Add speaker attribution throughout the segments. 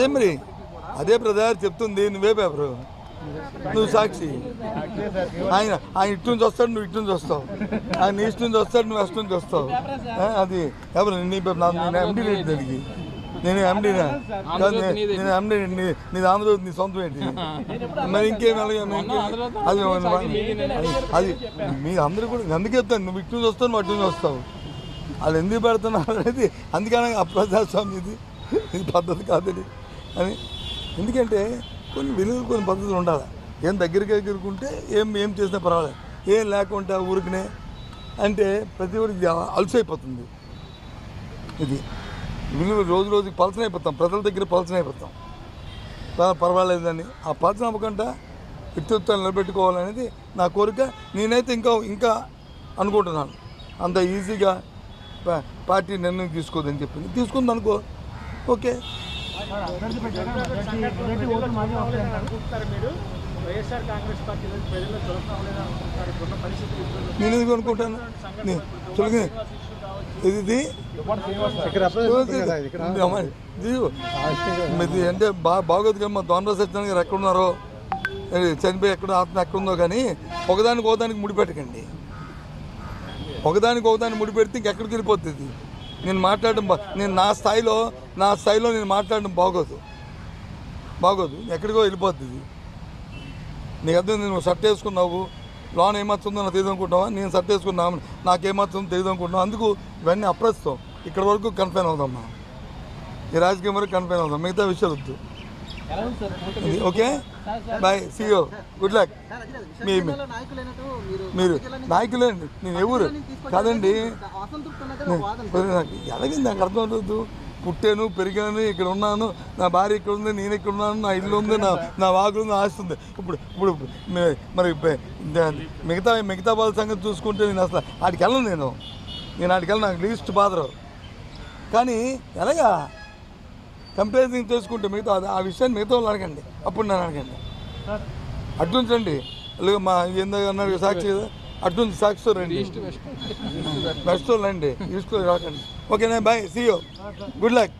Speaker 1: అదే మరి అదే బ్రదర్ చెప్తుంది. నువ్వే పేపరు, నువ్వు సాక్షి. ఆయన ఇటు నుంచి వస్తాడు, నువ్వు ఇటు నుంచి వస్తావు. ఆయన ఈస్ట్ నుంచి వస్తాడు, నువ్వు వెస్ట్ నుంచి వస్తావు. అది ఎవరు నేను ఎండి లేదు దానికి. నేను ఎండినా కాదు, నేను ఎండి. నీది ఆంధ్రజ్యోతి, నీ సొంతం ఏంటి మరి? ఇంకేం అది మీ అందరూ కూడా అందుకే చెప్తాను. నువ్వు ఇటు నుంచి వస్తావు, నువ్వు అటు నుంచి వస్తావు. వాళ్ళు ఎందుకు పెడుతున్నారు అనేది అందుకని అప్రజాస్వామ్యం ఇది పద్ధతి కాదని అని. ఎందుకంటే కొన్ని విలువలు, కొన్ని పద్ధతులు ఉండాలి. ఏం దగ్గరికుంటే ఏం చేసినా పర్వాలేదు. ఏం లేకుండా ఊరికనే అంటే ప్రతి ఒక్కరికి అలసైపోతుంది. ఇది విలువ రోజు రోజుకి పలసన అయిపోతాం, ప్రజల దగ్గర పలసన అయిపోతాం. పర్వాలేదని ఆ పలసన అవ్వకుండా వ్యక్తిత్వాలు నిలబెట్టుకోవాలనేది నా కోరిక. నేనైతే ఇంకా అనుకుంటున్నాను. అంత ఈజీగా పార్టీ నిర్ణయం తీసుకోదని చెప్పింది, తీసుకుంది అనుకో, ఓకే. నేను ఎందుకు అనుకుంటాను? ఇది అంటే బాగోదు కానీ మా దొండ సత్యనారాయణ గారు ఎక్కడున్నారో, చనిపోయి ఆత్మ ఎక్కడుందో కానీ ఒకదానికి ముడిపెట్టకండి. ఒకదానికి ముడిపెడితే ఇంకెక్కడికి వెళ్ళిపోతుంది. నేను మాట్లాడడం నేను నా స్థాయిలో నేను మాట్లాడడం బాగోదు, ఎక్కడికో వెళ్ళిపోతుంది. నీకు అర్థం, నువ్వు షర్ట్ వేసుకున్నావు, లోన్ ఏమవుతుందో నాకు తెలియదు అనుకుంటున్నావా? నేను షర్ట్ వేసుకున్నావు, నాకేమవుతుందో తెలియదు అనుకుంటున్నావు. అందుకు ఇవన్నీ అప్రస్తుతం. ఇక్కడ వరకు కన్ఫైన్ అవుదామ్మా, ఈ రాజకీయం వరకు కన్ఫైన్ అవుదాం, మిగతా విషయాలు వద్దు. Okay, bye, see you, good luck. మీరు నాయకులే, నేను ఎవరు కాదండి. ఎలాగైంది నాకు అర్థం అవుతుంది. పుట్టాను, పెరిగాను, ఇక్కడ ఉన్నాను, నా భార్య ఇక్కడ ఉంది, నేను ఇక్కడ ఉన్నాను, నా ఇల్లు ఉంది, నా వాగులు ఉంది, ఆస్తి ఉంది. ఇప్పుడు మరి మిగతా వాళ్ళ సంగతి చూసుకుంటే నేను అసలు ఆడికి వెళ్ళను. నేను ఆడికి వెళ్ళను, నాకు లీస్ట్ బాధరు. కానీ ఎలాగా కంపారిజన్ చేసుకుంటే మిగతా ఆ విషయాన్ని మిగతా వాళ్ళు అడగండి, అప్పుడు నన్ను అడగండి. అట్నుంచండి, అలాగే మా ఏందో అన్నారు సాక్షి కదా, అట్నుంచి సాక్షితో రండి, వెస్ట్తో రండి, ఈస్ట్లో రాకండి. ఓకేనా, bye, see you, good luck.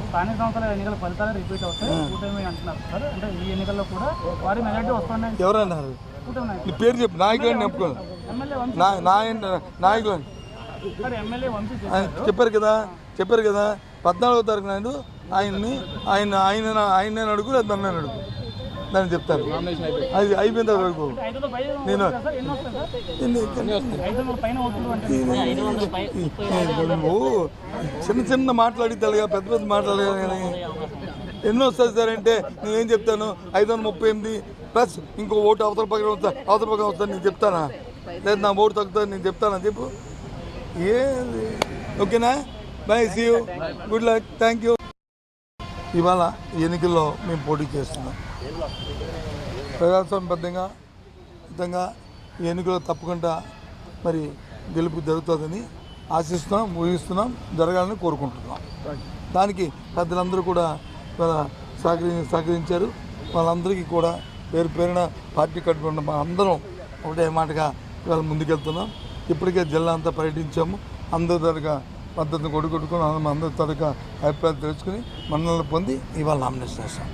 Speaker 2: స్థానిక సంస్థల ఎన్నికల ఫలితాలు రిపీట్ అవుతాయి, కూటమి అంటున్నారు సార్. అంటే ఈ ఎన్నికల్లో కూడా వారి మెజార్టీ వస్తున్నాయి.
Speaker 1: ఎవరన్నారు? నీ పేరు చెప్పు, నాయకులని చెప్పుకోండి. నాయకులని చెప్పారు కదా 14వ తారీఖు నాడు ఆయన్ని అడుగు, లేదా నన్ను అడుగు, దాన్ని చెప్తారు. అది అయిపోయిన వరకు నేను చిన్న మాట్లాడి తెలుగా, పెద్ద మాట్లాడలేదు కానీ ఎన్నో వస్తుంది సార్ అంటే నేనేం చెప్తాను? 538 ప్లస్ ఇంకో ఓటు అవతల పక్కన వస్తాను నేను చెప్తానా? లేదు నా ఓటు తగ్గుతుంది నేను చెప్తానా? చెప్పు. ఏది? ఓకేనా, bye, see you, good luck, thank you. ఇవాళ ఎన్నికల్లో మేము పోటీ చేస్తున్నాం. ప్రజాస్వామ్యబద్ధంగా ఈ ఎన్నికల్లో తప్పకుండా మరి గెలుపు జరుగుతుందని ఆశిస్తున్నాం, ఊహిస్తున్నాం, జరగాలని కోరుకుంటున్నాం. దానికి పెద్దలందరూ కూడా సహకరించారు. వాళ్ళందరికీ కూడా పేరున పార్టీ కట్టుకున్న మా అందరం ఒకటే మాటగా ఇవాళ ముందుకెళ్తున్నాం. ఇప్పటికే జిల్లా అంతా పర్యటించాము. అందరి తరగా పద్ధతిని కొడుకొట్టుకుని అందరి తరగా అభిప్రాయాలు తెలుసుకుని మన్నలను పొంది ఇవాళ నామినేషన్ చేస్తాం.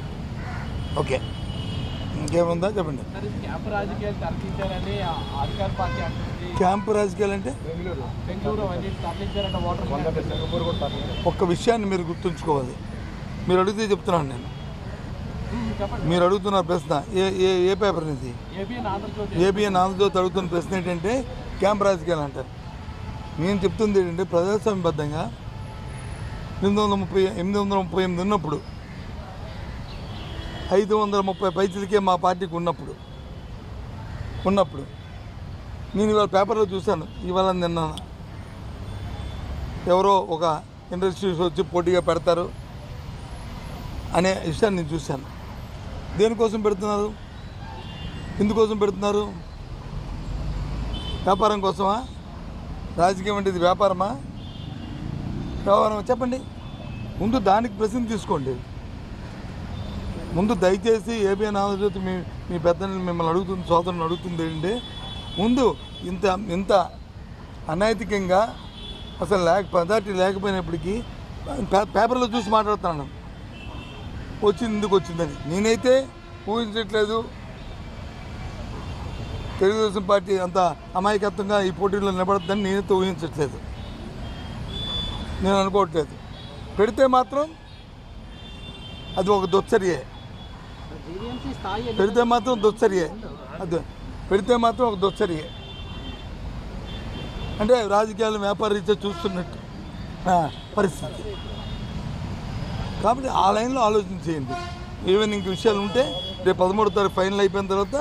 Speaker 1: ఓకే, ఇంకేముందా చెప్పండి. క్యాంపు రాజకీయాలు అంటే ఒక్క విషయాన్ని మీరు గుర్తుంచుకోవాలి. మీరు అడిగితే చెప్తున్నాను నేను. మీరు అడుగుతున్న ప్రశ్న ఏ పేపర్ ఇది? ఏబిఎన్ ఆంధ్రజ్యోతి అడుగుతున్న ప్రశ్న ఏంటంటే క్యాంప్ రాజకీయాలు అంటారు. నేను చెప్తుంది ఏంటంటే ప్రజాస్వామ్యబద్ధంగా 838 ఉన్నప్పుడు 530 పైసలకే మా పార్టీకి ఉన్నప్పుడు నేను ఇవాళ పేపర్లో చూశాను. ఇవాళ నిన్న ఎవరో ఒక ఇండస్ట్రీస్ వచ్చి పోటీగా పెడతారు అనే విషయాన్ని నేను చూశాను. దేనికోసం పెడుతున్నారు? ఎందుకోసం పెడుతున్నారు? వ్యాపారం కోసమా? రాజకీయం అంటే ఇది వ్యాపారమా? చెప్పండి. ముందు దానికి ప్రశ్న తీసుకోండి. ముందు దయచేసి ఏబిఎన్ ఆంధ్రజ్యోతి మీ పెద్దల్ని మిమ్మల్ని అడుగుతుంది, సోదరుని అడుగుతుంది ఏంటంటే ముందు ఇంత అనైతికంగా అసలు మెజార్టీ లేకపోయినప్పటికీ పేపర్లో చూసి మాట్లాడుతున్నాను వచ్చింది ఎందుకు వచ్చిందని. నేనైతే ఊహించట్లేదు తెలుగుదేశం పార్టీ అంత అమాయకత్వంగా ఈ పోటీలో నిలబడద్దని నేనైతే ఊహించట్లేదు, నేను అనుకోవట్లేదు. పెడితే మాత్రం అది ఒక దుచ్చర్యే, పెడితే మాత్రం దుచ్చర్యే, అది పెడితే మాత్రం ఒక దుచ్చర్యే. అంటే రాజకీయాలు వ్యాపార రీత్యా చూస్తున్నట్టు పరిస్థితి. కాబట్టి ఆ లైన్లో ఆలోచన చేయండి. ఈవెన్ ఇంక విషయాలు ఉంటే రేపు 13వ తారీఖు ఫైనల్ అయిపోయిన తర్వాత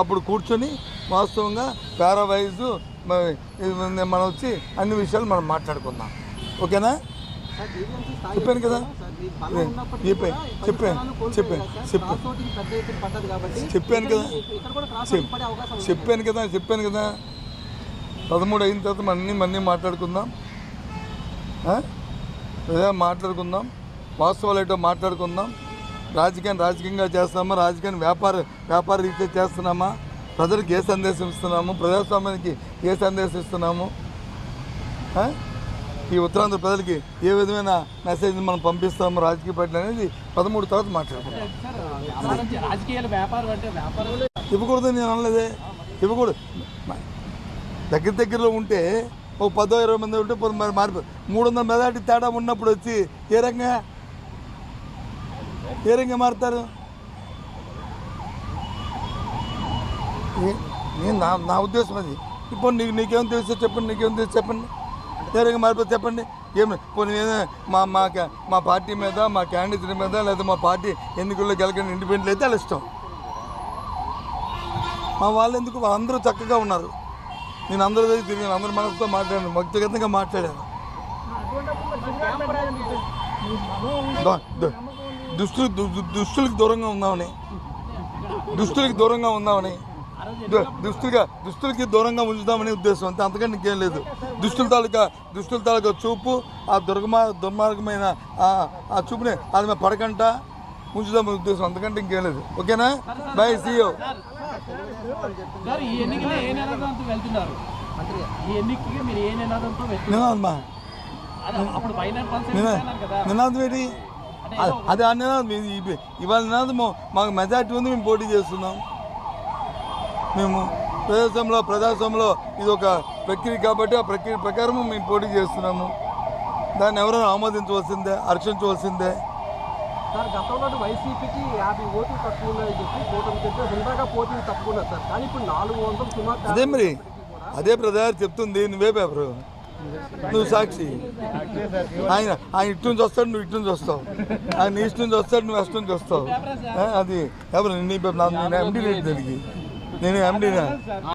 Speaker 1: అప్పుడు కూర్చొని వాస్తవంగా పారావైజు మనం వచ్చి అన్ని విషయాలు మనం మాట్లాడుకుందాం. ఓకేనా? చెప్పాను కదా, చెప్పాను కదా 13 అయిన తర్వాత మన్నీ మాట్లాడుకుందాం, మాట్లాడుకుందాం, వాస్తవాలు ఏంటో మాట్లాడుకుందాం. రాజకీయంగా చేస్తున్నామా, రాజకీయాన్ని వ్యాపార రీత్యా చేస్తున్నామా, ప్రజలకు ఏ సందేశం ఇస్తున్నాము, ప్రజాస్వామ్యానికి ఏ సందేశం ఇస్తున్నాము, ఈ ఉత్తరాంధ్ర ప్రజలకి ఏ విధమైన మెసేజ్ మనం పంపిస్తాము రాజకీయ పార్టీలు అనేది 13 తర్వాత మాట్లాడుకుంటాం. ఇవ్వకూడదని నేను అనలేదే, ఇవ్వకూడదు. దగ్గరలో ఉంటే ఒక 10-20 మంది ఉంటే మరి మారిపోయి 300 మెజార్టీ తేడా ఉన్నప్పుడు వచ్చి ఏ రంగా మారుతారు? నా ఉద్దేశం అది. ఇప్పుడు నీకేం తెలుసు చెప్పండి, ఏ రంగా మారిపోతే చెప్పండి. ఏమి పోనీ మా పార్టీ మీద, మా క్యాండిడేట్ మీద, లేదా మా పార్టీ ఎన్నికల్లో గెలకని ఇండిపెండెంట్ అయితే వాళ్ళ ఇష్టం. మా వాళ్ళు ఎందుకు, వాళ్ళందరూ చక్కగా ఉన్నారు. నేను అందరి దగ్గర తిరిగాను, అందరి మనసుతో మాట్లాడాను, వ్యక్తిగతంగా మాట్లాడాను. దుస్తులకు దూరంగా ఉందామని దుస్తులకి దూరంగా ఉంచుదామని ఉద్దేశం అంతే, అంతకంటే ఇంకేం లేదు. దుస్తుల తాలూకా చూపు, ఆ దుర్మార్గమైన ఆ చూపుని అది మేము పడకంట ఉంచుదామని ఉద్దేశం, అంతకంటే ఇంకేం లేదు. ఓకేనా? Bye, see you. నినాదం ఏంటి? అది ఆ నినాదం. ఇవాళ నినాదం మాకు మెజార్టీ ఉంది, మేము పోటీ చేస్తున్నాం. మేము ప్రజాస్వామ్యంలో ఇది ఒక ప్రక్రియ కాబట్టి ఆ ప్రక్రియ ప్రకారం మేము పోటీ చేస్తున్నాము. దాన్ని ఎవరైనా ఆమోదించవలసిందే, హర్షించవలసిందే.
Speaker 3: సార్, గతంలో వైసీపీకి 50 ఓట్లు తక్కువ ఉన్నాయని చెప్పి కూటమి చెప్తే హుందాగా పోటీ తక్కువ ఉన్నారు సార్. కానీ ఇప్పుడు 400 సుమారు.
Speaker 1: అదే మరి, అదే ప్రధాని చెప్తుంది. నువ్వే పేపరు, నువ్వు సాక్షి. ఆయన ఇటు నుంచి వస్తాడు, నువ్వు ఇటు నుంచి వస్తావు. ఆయన ఈస్ట్ నుంచి వస్తాడు, నువ్వు వెస్ట్ నుంచి వస్తావు. అది ఎవరు? నేను ఎండీ లేదు దానికి, నేను ఎండీనా?